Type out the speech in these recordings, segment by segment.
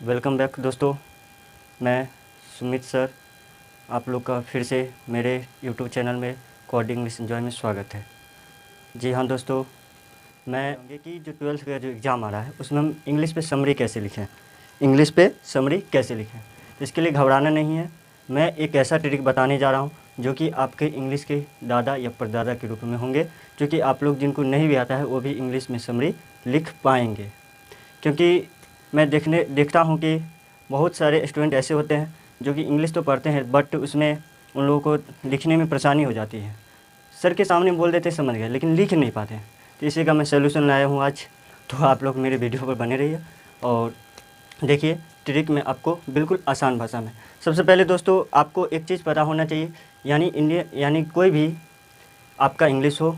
Welcome back दोस्तों, मैं Sumit sir आप लोग का फिर से मेरे यूट्यूब चैनल में कोडिंग इंग्लिश एंजॉय में स्वागत है। जी हाँ दोस्तों, मैं कि जो 12th का जो एग्ज़ाम आ रहा है उसमें हम इंग्लिश पे समरी कैसे लिखें, तो इसके लिए घबराना नहीं है। मैं एक ऐसा ट्रिक बताने जा रहा हूँ जो कि आपके इंग्लिश के दादा या परदादा के रूप में होंगे, क्योंकि आप लोग जिनको नहीं भी आता है वो भी इंग्लिश में समरी लिख पाएंगे। क्योंकि मैं देखता हूँ कि बहुत सारे स्टूडेंट ऐसे होते हैं जो कि इंग्लिश तो पढ़ते हैं बट उसमें उन लोगों को लिखने में परेशानी हो जाती है। सर के सामने बोल देते समझ गए लेकिन लिख नहीं पाते हैं। तो इसी का मैं सलूशन लाया हूँ आज। तो आप लोग मेरे वीडियो पर बने रहिए और देखिए ट्रिक में आपको बिल्कुल आसान भाषा में। सबसे पहले दोस्तों आपको एक चीज़ पता होना चाहिए, यानी कोई भी आपका इंग्लिश हो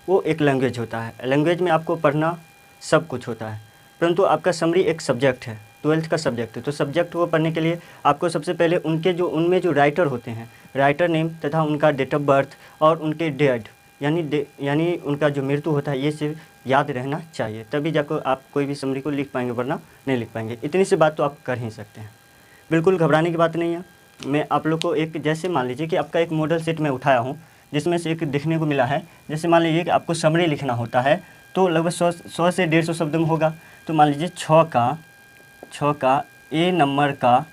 वो एक लैंग्वेज होता है। लैंग्वेज में आपको पढ़ना सब कुछ होता है, परंतु आपका समरी एक सब्जेक्ट है, 12th का सब्जेक्ट है। तो सब्जेक्ट को पढ़ने के लिए आपको सबसे पहले उनमें जो राइटर होते हैं, राइटर नेम तथा उनका डेट ऑफ बर्थ और उनके डेट यानी उनका जो मृत्यु होता है, ये सिर्फ याद रहना चाहिए। तभी जाकर आप कोई भी समरी को लिख पाएंगे, वरना नहीं लिख पाएंगे। इतनी सी बात तो आप कर ही सकते हैं, बिल्कुल घबराने की बात नहीं है। मैं आप लोग को एक, जैसे मान लीजिए कि आपका एक मॉडल सेट में उठाया हूँ जिसमें से एक देखने को मिला है। जैसे मान लीजिए कि आपको समरी लिखना होता है तो लगभग 100 से 150 शब्द में होगा। तो मान लीजिए 6 का ए नंबर का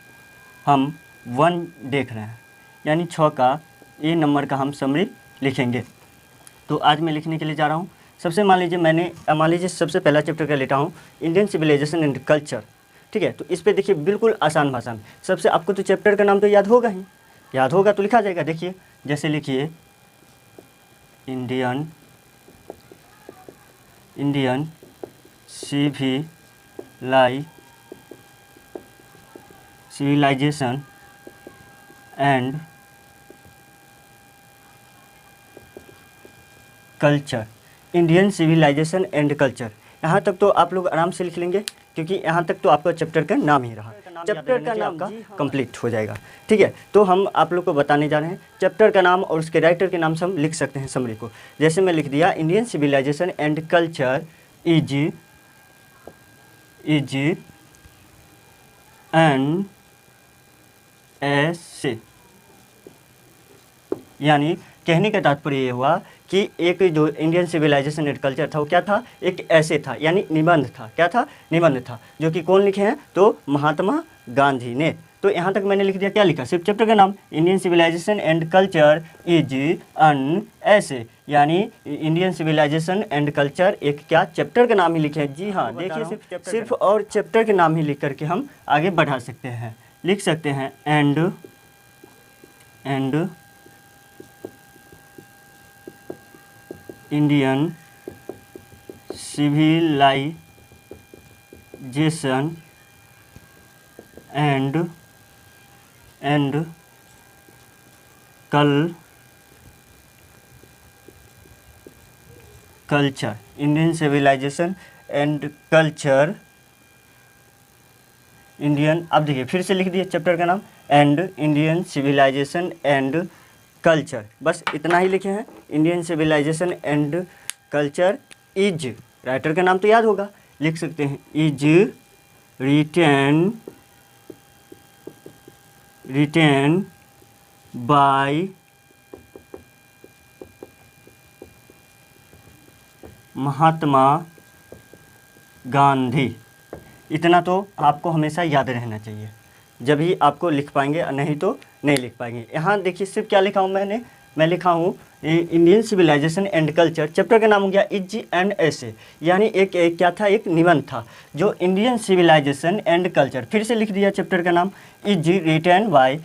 हम 1 देख रहे हैं, यानी 6 का ए नंबर का हम समरी लिखेंगे। तो आज मैं लिखने के लिए जा रहा हूँ। सबसे मान लीजिए सबसे पहला चैप्टर का लेता हूँ, इंडियन सिविलाइजेशन एंड कल्चर। ठीक है, तो इस पे देखिए बिल्कुल आसान भाषा में। सबसे आपको तो चैप्टर का नाम तो याद होगा ही, याद होगा तो लिखा जाएगा। देखिए जैसे लिखिए Indian civilization and culture. Indian civilization and culture, यहाँ तक तो आप लोग आराम से लिख लेंगे, क्योंकि यहाँ तक तो आपका चैप्टर का नाम ही रहा। चैप्टर का नाम आपका कंप्लीट हो जाएगा। ठीक है, तो हम आप लोग को बताने जा रहे हैं चैप्टर का नाम और उसके राइटर के नाम से हम लिख सकते हैं समरी को। जैसे मैं लिख दिया, Indian civilization and culture is an essay, यानी कहने का तात्पर्य ये हुआ कि एक जो इंडियन सिविलाइजेशन एंड कल्चर था वो क्या था, एक ऐसे था, यानी निबंध था। क्या था? निबंध था, जो कि कौन लिखे हैं? तो महात्मा गांधी ने। तो यहाँ तक मैंने लिख दिया, क्या लिखा? सिर्फ चैप्टर का नाम, Indian civilization and culture is an essay, यानी इंडियन सिविलाइजेशन एंड कल्चर एक क्या चैप्टर का नाम ही लिखे हैं। जी हाँ, देखिए सिर्फ और चैप्टर के नाम ही लिख करके हम आगे बढ़ा सकते हैं। लिख सकते हैं and Indian civilization and culture. Indian civilization and culture, Indian, अब देखिए फिर से लिख दिए चैप्टर का नाम and Indian civilization and culture, बस इतना ही लिखे हैं। Indian civilization and culture is, writer का नाम तो याद होगा, लिख सकते हैं is written by Mahatma Gandhi. इतना तो आपको हमेशा याद रहना चाहिए, जब ही आपको लिख पाएंगे, नहीं तो नहीं लिख पाएंगे। यहाँ देखिए सिर्फ क्या लिखा हूँ मैं लिखा हूँ Indian civilization and culture, chapter का नाम हो गया इज एंड ऐसे, यानी एक क्या था, एक निबंध था जो इंडियन सिविलाइजेशन एंड कल्चर। फिर से लिख दिया चैप्टर का नाम is written by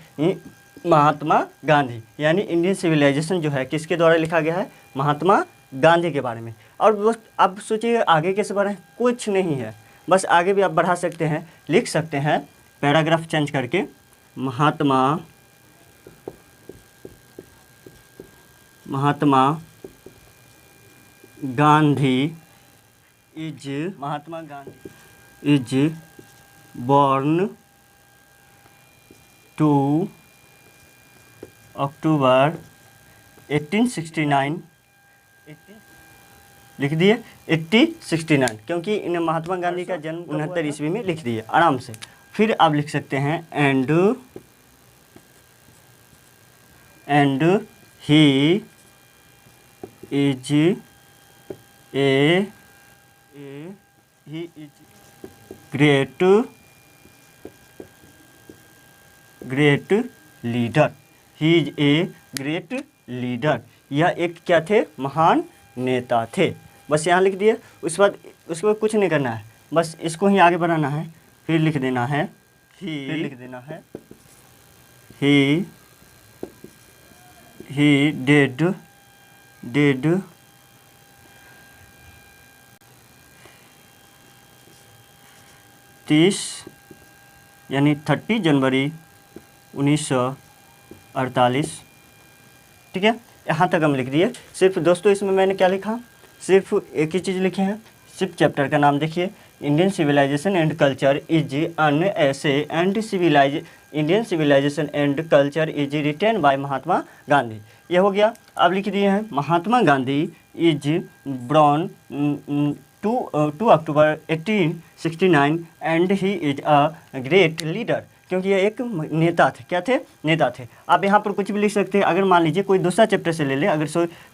Mahatma Gandhi, यानी इंडियन सिविलाइजेशन जो है किसके द्वारा लिखा गया है? महात्मा गांधी के बारे में। और दोस्त अब सोचिए आगे कैसे बढ़ें, कुछ नहीं है, बस आगे भी आप बढ़ा सकते हैं, लिख सकते हैं पैराग्राफ चेंज करके, महात्मा गांधी इज born to अक्टूबर 1869, लिख दिए 1869, क्योंकि इन महात्मा गांधी का जन्म 69 ईस्वी में लिख दिए आराम से। फिर आप लिख सकते हैं and he is a he is great leader. He is a great leader. यह एक क्या थे? महान नेता थे। बस यहाँ लिख दिए। उसके बाद कुछ नहीं करना है, बस इसको ही आगे बढ़ाना है। फिर लिख देना है ही डिड 30 यानी 30 जनवरी 1948। ठीक है, यहाँ तक हम लिख दिए। सिर्फ दोस्तों इसमें मैंने क्या लिखा? सिर्फ एक ही चीज़ लिखे हैं। सिर्फ चैप्टर का नाम देखिए, Indian civilization and culture is an essay and Indian civilization and culture is written by Mahatma Gandhi. ये हो गया। अब लिख दिए हैं Mahatma Gandhi is born 2 October 1869 and he is a great leader. क्योंकि ये एक नेता थे। क्या थे? नेता थे। आप यहाँ पर कुछ भी लिख सकते हैं। अगर मान लीजिए कोई दूसरा चैप्टर से ले ले, अगर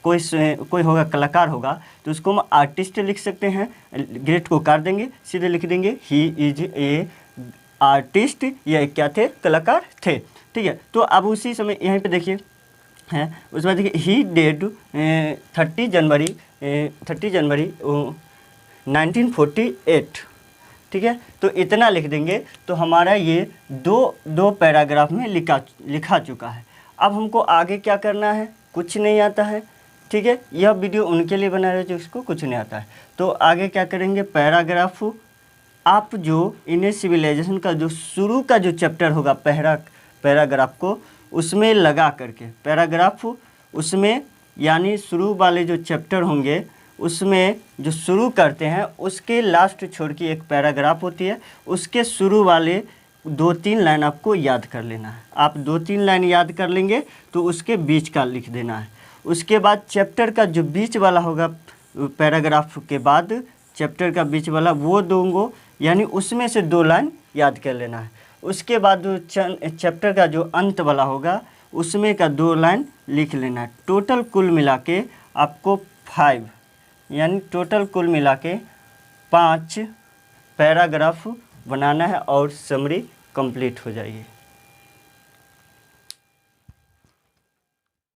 कोई होगा कलाकार होगा तो उसको हम आर्टिस्ट लिख सकते हैं। ग्रेट को काट देंगे, सीधे लिख देंगे ही इज ए आर्टिस्ट। ये क्या थे? कलाकार थे। ठीक है, तो अब उसी समय यहीं पे देखिए है, उसके बाद देखिए ही डेड 30 जनवरी 1948। ठीक है, तो इतना लिख देंगे तो हमारा ये दो पैराग्राफ में लिखा चुका है। अब हमको आगे क्या करना है? कुछ नहीं आता है। ठीक है, यह वीडियो उनके लिए बना रहे हैं जिसको कुछ नहीं आता है। तो आगे क्या करेंगे? पैराग्राफ आप जो इंडियन सिविलाइजेशन का जो शुरू का जो चैप्टर होगा पैराग्राफ को उसमें लगा करके, पैराग्राफ उसमें यानी शुरू वाले जो चैप्टर होंगे उसमें जो शुरू करते हैं उसके लास्ट छोड़ के एक पैराग्राफ होती है, उसके शुरू वाले 2-3 लाइन आपको याद कर लेना है। आप 2-3 लाइन याद कर लेंगे तो उसके बीच का लिख देना है। उसके बाद चैप्टर का जो बीच वाला होगा, पैराग्राफ के बाद चैप्टर का बीच वाला वो दूंगो, यानी उसमें से 2 लाइन याद कर लेना है। उसके बाद चैप्टर का जो अंत वाला होगा उसमें का 2 लाइन लिख लेना है। टोटल कुल मिला के आपको 5 यानी टोटल कुल मिला के 5 पैराग्राफ बनाना है और समरी कंप्लीट हो जाएगी।